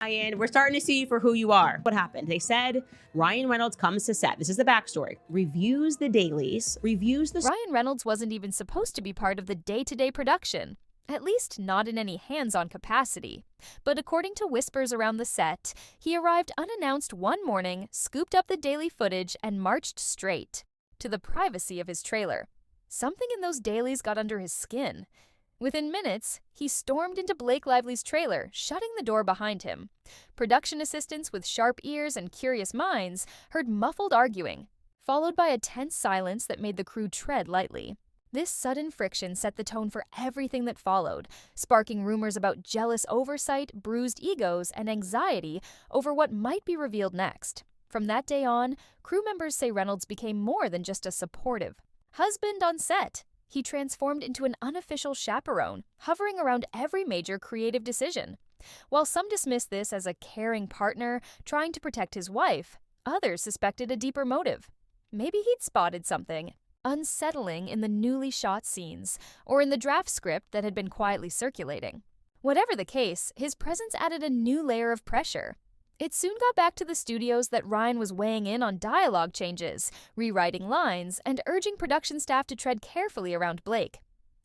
Ryan, we're starting to see you for who you are. What happened? They said Ryan Reynolds comes to set. This is the backstory. Reviews the dailies, reviews the... Ryan Reynolds wasn't even supposed to be part of the day-to-day production, at least not in any hands-on capacity. But according to whispers around the set, he arrived unannounced one morning, scooped up the daily footage, and marched straight to the privacy of his trailer. Something in those dailies got under his skin. Within minutes, he stormed into Blake Lively's trailer, shutting the door behind him. Production assistants with sharp ears and curious minds heard muffled arguing, followed by a tense silence that made the crew tread lightly. This sudden friction set the tone for everything that followed, sparking rumors about jealous oversight, bruised egos, and anxiety over what might be revealed next. From that day on, crew members say Reynolds became more than just a supportive husband on set. He transformed into an unofficial chaperone, hovering around every major creative decision. While some dismissed this as a caring partner trying to protect his wife, others suspected a deeper motive. Maybe he'd spotted something unsettling in the newly shot scenes, or in the draft script that had been quietly circulating. Whatever the case, his presence added a new layer of pressure. It soon got back to the studios that Ryan was weighing in on dialogue changes, rewriting lines, and urging production staff to tread carefully around Blake.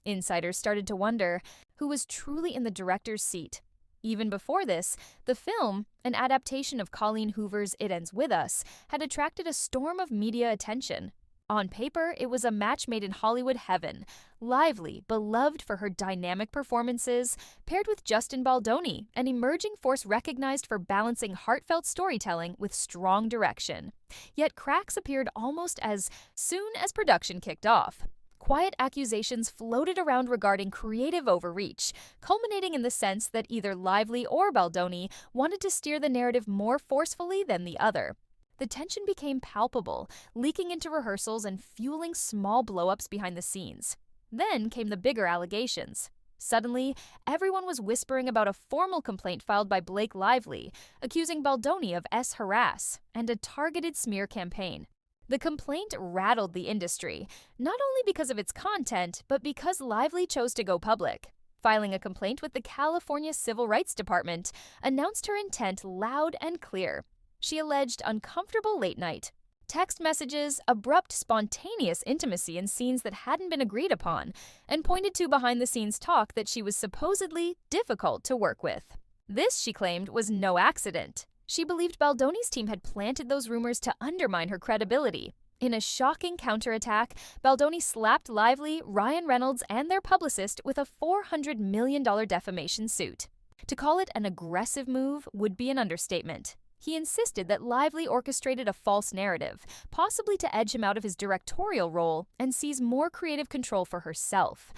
Insiders started to wonder who was truly in the director's seat. Even before this, the film, an adaptation of Colleen Hoover's It Ends With Us, had attracted a storm of media attention. On paper, it was a match made in Hollywood heaven. Lively, beloved for her dynamic performances, paired with Justin Baldoni, an emerging force recognized for balancing heartfelt storytelling with strong direction. Yet cracks appeared almost as soon as production kicked off. Quiet accusations floated around regarding creative overreach, culminating in the sense that either Lively or Baldoni wanted to steer the narrative more forcefully than the other. The tension became palpable, leaking into rehearsals and fueling small blow-ups behind the scenes. Then came the bigger allegations. Suddenly, everyone was whispering about a formal complaint filed by Blake Lively, accusing Baldoni of harass and a targeted smear campaign. The complaint rattled the industry, not only because of its content, but because Lively chose to go public. Filing a complaint with the California Civil Rights Department announced her intent loud and clear. She alleged uncomfortable late night text messages, abrupt, spontaneous intimacy in scenes that hadn't been agreed upon, and pointed to behind-the-scenes talk that she was supposedly difficult to work with. This, she claimed, was no accident. She believed Baldoni's team had planted those rumors to undermine her credibility. In a shocking counterattack, Baldoni slapped Lively, Ryan Reynolds, and their publicist with a $400 million defamation suit. To call it an aggressive move would be an understatement. He insisted that Lively orchestrated a false narrative, possibly to edge him out of his directorial role and seize more creative control for herself.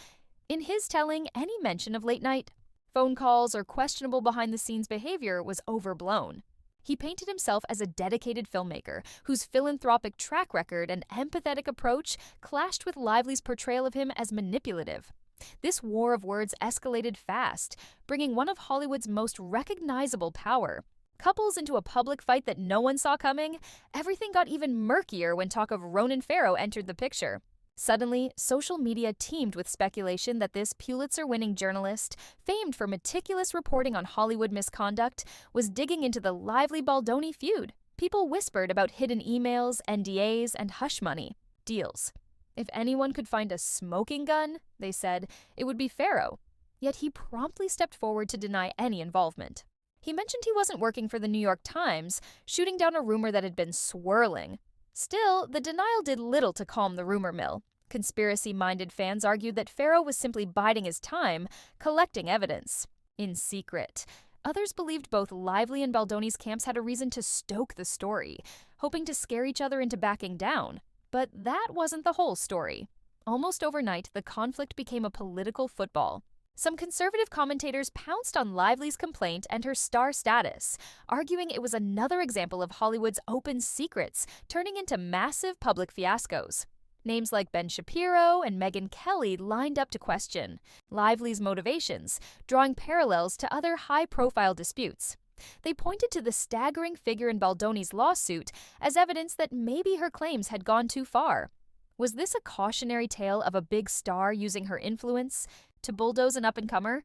In his telling, any mention of late-night phone calls or questionable behind-the-scenes behavior was overblown. He painted himself as a dedicated filmmaker whose philanthropic track record and empathetic approach clashed with Lively's portrayal of him as manipulative. This war of words escalated fast, bringing one of Hollywood's most recognizable power couples into a public fight that no one saw coming. Everything got even murkier when talk of Ronan Farrow entered the picture. Suddenly, social media teemed with speculation that this Pulitzer-winning journalist, famed for meticulous reporting on Hollywood misconduct, was digging into the Lively Baldoni feud. People whispered about hidden emails, NDAs, and hush money deals. If anyone could find a smoking gun, they said, it would be Farrow. Yet he promptly stepped forward to deny any involvement. He mentioned he wasn't working for the New York Times, shooting down a rumor that had been swirling. Still, the denial did little to calm the rumor mill. Conspiracy-minded fans argued that Farrow was simply biding his time, collecting evidence. In secret. Others believed both Lively and Baldoni's camps had a reason to stoke the story, hoping to scare each other into backing down. But that wasn't the whole story. Almost overnight, the conflict became a political football. Some conservative commentators pounced on Lively's complaint and her star status, arguing it was another example of Hollywood's open secrets turning into massive public fiascos. Names like Ben Shapiro and Megyn Kelly lined up to question Lively's motivations, drawing parallels to other high-profile disputes. They pointed to the staggering figure in Baldoni's lawsuit as evidence that maybe her claims had gone too far. Was this a cautionary tale of a big star using her influence to bulldoze an up-and-comer?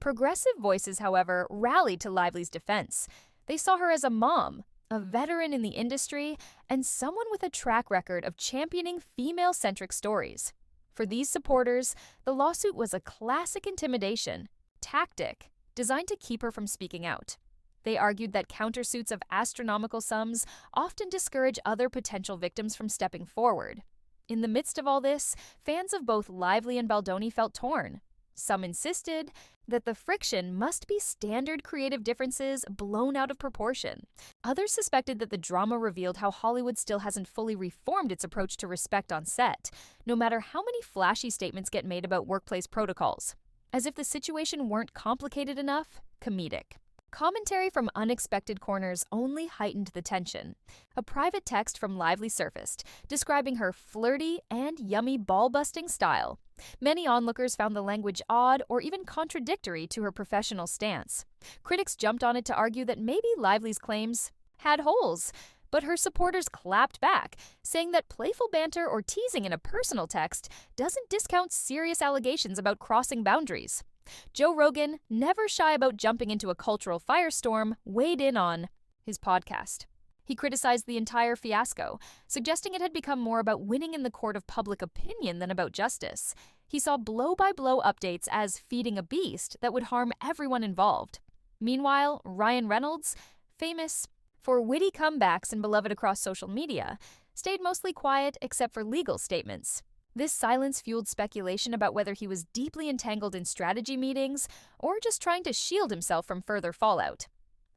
Progressive voices, however, rallied to Lively's defense. They saw her as a mom, a veteran in the industry, and someone with a track record of championing female-centric stories. For these supporters, the lawsuit was a classic intimidation tactic designed to keep her from speaking out. They argued that countersuits of astronomical sums often discourage other potential victims from stepping forward. In the midst of all this, fans of both Lively and Baldoni felt torn. Some insisted that the friction must be standard creative differences blown out of proportion. Others suspected that the drama revealed how Hollywood still hasn't fully reformed its approach to respect on set, no matter how many flashy statements get made about workplace protocols. As if the situation weren't complicated enough, Comedic. Commentary from unexpected corners only heightened the tension. A private text from Lively surfaced, describing her flirty and yummy ball-busting style. Many onlookers found the language odd or even contradictory to her professional stance. Critics jumped on it to argue that maybe Lively's claims had holes, but her supporters clapped back, saying that playful banter or teasing in a personal text doesn't discount serious allegations about crossing boundaries. Joe Rogan, never shy about jumping into a cultural firestorm, weighed in on his podcast. He criticized the entire fiasco, suggesting it had become more about winning in the court of public opinion than about justice. He saw blow-by-blow updates as feeding a beast that would harm everyone involved. Meanwhile, Ryan Reynolds, famous for witty comebacks and beloved across social media, stayed mostly quiet except for legal statements. This silence fueled speculation about whether he was deeply entangled in strategy meetings or just trying to shield himself from further fallout.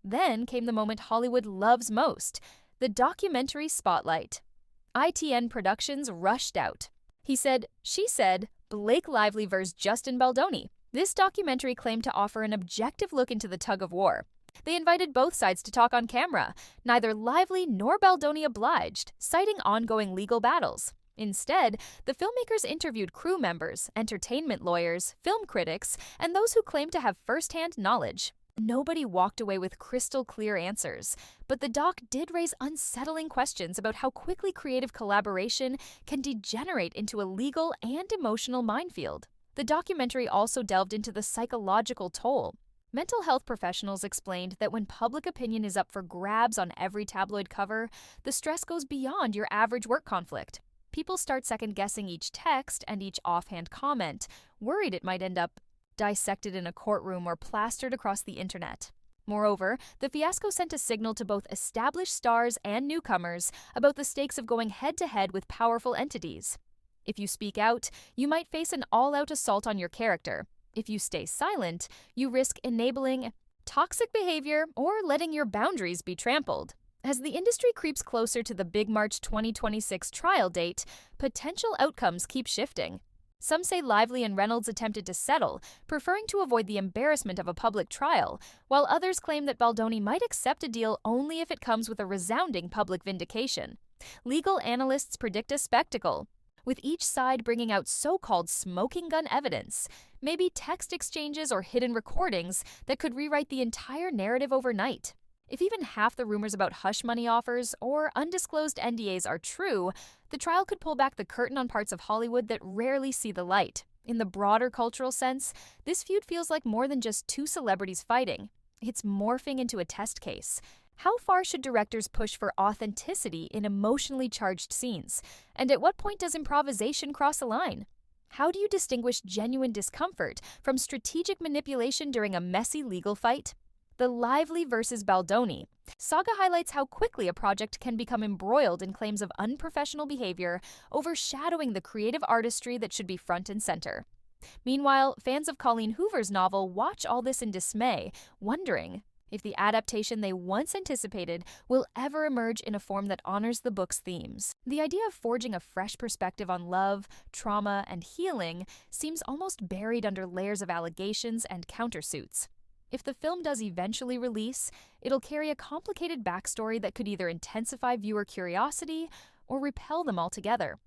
Then came the moment Hollywood loves most, the documentary spotlight. ITN Productions rushed out. He said, she said, Blake Lively vs. Justin Baldoni. This documentary claimed to offer an objective look into the tug-of-war. They invited both sides to talk on camera. Neither Lively nor Baldoni obliged, citing ongoing legal battles. Instead, the filmmakers interviewed crew members, entertainment lawyers, film critics, and those who claimed to have first-hand knowledge. Nobody walked away with crystal-clear answers, but the doc did raise unsettling questions about how quickly creative collaboration can degenerate into a legal and emotional minefield. The documentary also delved into the psychological toll. Mental health professionals explained that when public opinion is up for grabs on every tabloid cover, the stress goes beyond your average work conflict. People start second-guessing each text and each offhand comment, worried it might end up dissected in a courtroom or plastered across the internet. Moreover, the fiasco sent a signal to both established stars and newcomers about the stakes of going head-to-head with powerful entities. If you speak out, you might face an all-out assault on your character. If you stay silent, you risk enabling toxic behavior or letting your boundaries be trampled. As the industry creeps closer to the big March 2026 trial date, potential outcomes keep shifting. Some say Lively and Reynolds attempted to settle, preferring to avoid the embarrassment of a public trial, while others claim that Baldoni might accept a deal only if it comes with a resounding public vindication. Legal analysts predict a spectacle, with each side bringing out so-called smoking gun evidence, maybe text exchanges or hidden recordings that could rewrite the entire narrative overnight. If even half the rumors about hush money offers or undisclosed NDAs are true, the trial could pull back the curtain on parts of Hollywood that rarely see the light. In the broader cultural sense, this feud feels like more than just two celebrities fighting. It's morphing into a test case. How far should directors push for authenticity in emotionally charged scenes? And at what point does improvisation cross a line? How do you distinguish genuine discomfort from strategic manipulation during a messy legal fight? The Lively versus Baldoni saga highlights how quickly a project can become embroiled in claims of unprofessional behavior, overshadowing the creative artistry that should be front and center. Meanwhile, fans of Colleen Hoover's novel watch all this in dismay, wondering if the adaptation they once anticipated will ever emerge in a form that honors the book's themes. The idea of forging a fresh perspective on love, trauma, and healing seems almost buried under layers of allegations and countersuits. If the film does eventually release, it'll carry a complicated backstory that could either intensify viewer curiosity or repel them altogether.